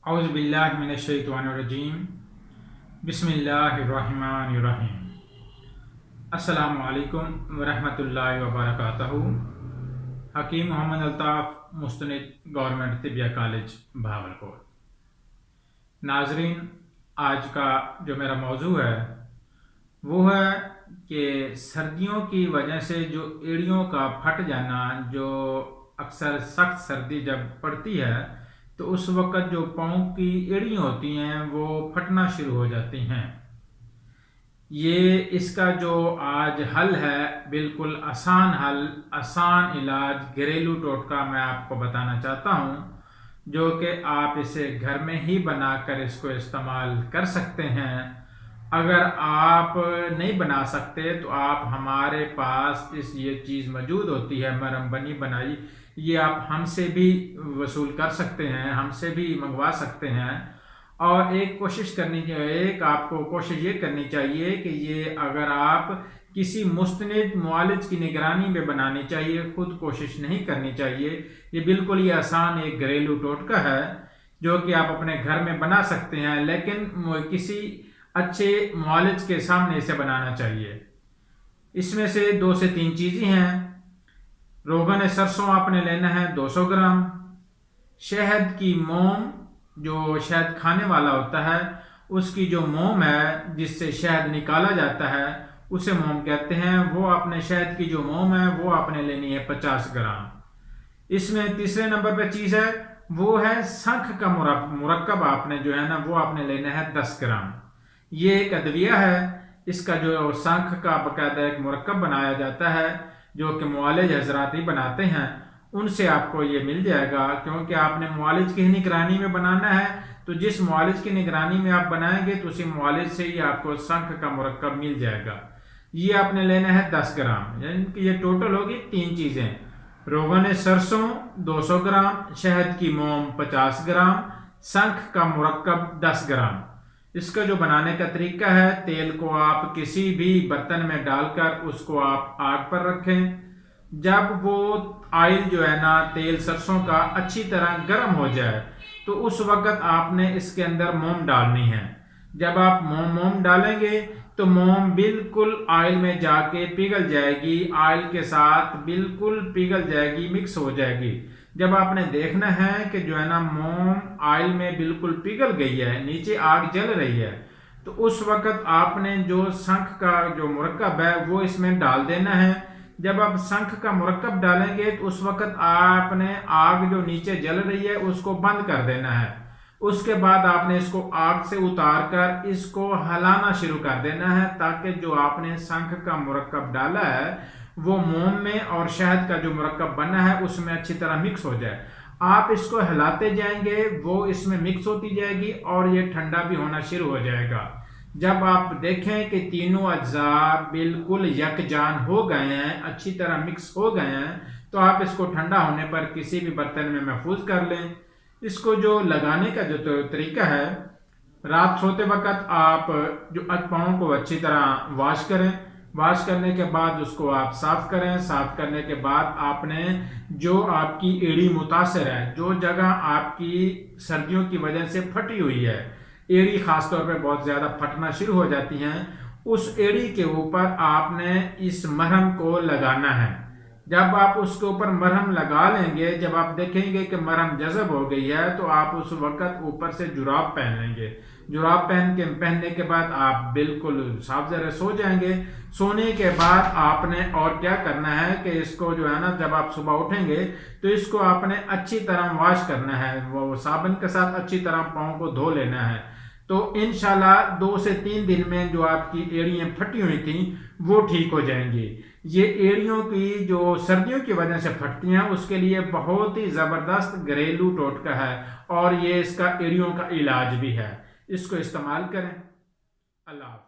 औज़ुबिल्लाहि मिनश्शैतानिर्रजीम बिस्मिल्लाहिर्रहमानिर्रहीम। अस्सलामु अलैकुम वरहमतुल्लाहि वबरकातुहू। हकीम मोहम्मद अल्ताफ़ मुस्तनिद गवर्नमेंट तिबिया कॉलेज भावलपुर। नाजरीन, आज का जो मेरा मौजू है वो है कि सर्दियों की वजह से जो एड़ियों का फट जाना, जो अक्सर सख्त सर्दी जब पड़ती है तो उस वक़्त जो पाँव की एड़ियाँ होती हैं वो फटना शुरू हो जाती हैं। ये इसका जो आज हल है, बिल्कुल आसान हल, आसान इलाज, घरेलू टोटका मैं आपको बताना चाहता हूँ, जो कि आप इसे घर में ही बनाकर इसको इस्तेमाल कर सकते हैं। अगर आप नहीं बना सकते तो आप हमारे पास ये चीज़ मौजूद होती है, मरहम बनी बनाई, ये आप हमसे भी वसूल कर सकते हैं, हमसे भी मंगवा सकते हैं। और एक आपको कोशिश ये करनी चाहिए कि ये अगर आप किसी मुस्तनिद मुआलिज की निगरानी में बनानी चाहिए, खुद कोशिश नहीं करनी चाहिए। ये बिल्कुल ही आसान एक घरेलू टोटका है जो कि आप अपने घर में बना सकते हैं, लेकिन किसी अच्छे मुआलिज के सामने इसे बनाना चाहिए। इसमें से 2 से 3 चीज़ें हैं। रोगन सरसों आपने लेना है 200 ग्राम। शहद की मोम, जो शहद खाने वाला होता है उसकी जो मोम है जिससे शहद निकाला जाता है उसे मोम कहते हैं, वो आपने शहद की जो मोम है वो आपने लेनी है 50 ग्राम। इसमें तीसरे नंबर पे चीज़ है वो है शंख का मुरक्कब, आपने जो है ना वो आपने लेना है 10 ग्राम। ये एक अदविया है, इसका जो शंख का बाकायदा एक मुरक्कब बनाया जाता है जो कि मुआलिज हजरात ही बनाते हैं, उनसे आपको ये मिल जाएगा। क्योंकि आपने मुआलिज की निगरानी में बनाना है, तो जिस मुआलिज की निगरानी में आप बनाएंगे तो उसी मुआलिज से ही आपको शंख का मुरक्कब मिल जाएगा। ये आपने लेना है 10 ग्राम, यानी कि ये टोटल होगी 3 चीज़ें। रोगन सरसों 200 ग्राम, शहद की मोम 50 ग्राम, शंख का मुरक्कब 10 ग्राम। इसका जो बनाने का तरीका है, तेल को आप किसी भी बर्तन में डालकर उसको आप आग पर रखें। जब वो ऑयल जो है ना, तेल सरसों का अच्छी तरह गर्म हो जाए तो उस वक़्त आपने इसके अंदर मोम डालनी है। जब आप मोम डालेंगे तो मोम बिल्कुल ऑयल में जाके पिघल जाएगी, ऑयल के साथ बिल्कुल पिघल जाएगी, मिक्स हो जाएगी। जब आपने देखना है कि जो है ना मोम ऑयल में बिल्कुल पिघल गई है, नीचे आग जल रही है, तो उस वक़्त आपने जो शंख का जो मुरक्कब है वो इसमें डाल देना है। जब आप शंख का मुरक्कब डालेंगे तो उस वक़्त आपने आग जो नीचे जल रही है उसको बंद कर देना है। उसके बाद आपने इसको आग से उतार कर इसको हिलाना शुरू कर देना है, ताकि जो आपने शंख का मुरक्कब डाला है वो मोम में और शहद का जो मुरक्कब बना है उसमें अच्छी तरह मिक्स हो जाए। आप इसको हिलाते जाएंगे, वो इसमें मिक्स होती जाएगी और ये ठंडा भी होना शुरू हो जाएगा। जब आप देखें कि तीनों अज्जा बिल्कुल यकजान हो गए हैं, अच्छी तरह मिक्स हो गए हैं, तो आप इसको ठंडा होने पर किसी भी बर्तन में महफूज कर लें। इसको जो लगाने का जो तरीका है, रात सोते वक्त आप जो पाँव को अच्छी तरह वॉश करें। वॉश करने के बाद उसको आप साफ करें। साफ करने के बाद आपने जो आपकी एड़ी मुतासर है, जो जगह आपकी सर्दियों की वजह से फटी हुई है, एड़ी खासतौर पे बहुत ज़्यादा फटना शुरू हो जाती हैं, उस एड़ी के ऊपर आपने इस मरहम को लगाना है। जब आप उसके ऊपर मरहम लगा लेंगे, जब आप देखेंगे कि मरहम जज़ब हो गई है, तो आप उस वक़्त ऊपर से जुराब पहन लेंगे। जुराब पहनने के बाद आप बिल्कुल साफ ज़रा सो जाएंगे। सोने के बाद आपने और क्या करना है कि इसको जो है ना, जब आप सुबह उठेंगे तो इसको आपने अच्छी तरह वॉश करना है, वो साबुन के साथ अच्छी तरह पाँव को धो लेना है। तो इंशाल्लाह 2 से 3 दिन में जो आपकी एड़ियाँ फटी हुई थी वो ठीक हो जाएंगी। ये एड़ियों की जो सर्दियों की वजह से फटती हैं उसके लिए बहुत ही ज़बरदस्त घरेलू टोटका है और ये इसका एड़ियों का इलाज भी है। इसको इस्तेमाल करें। अल्लाह।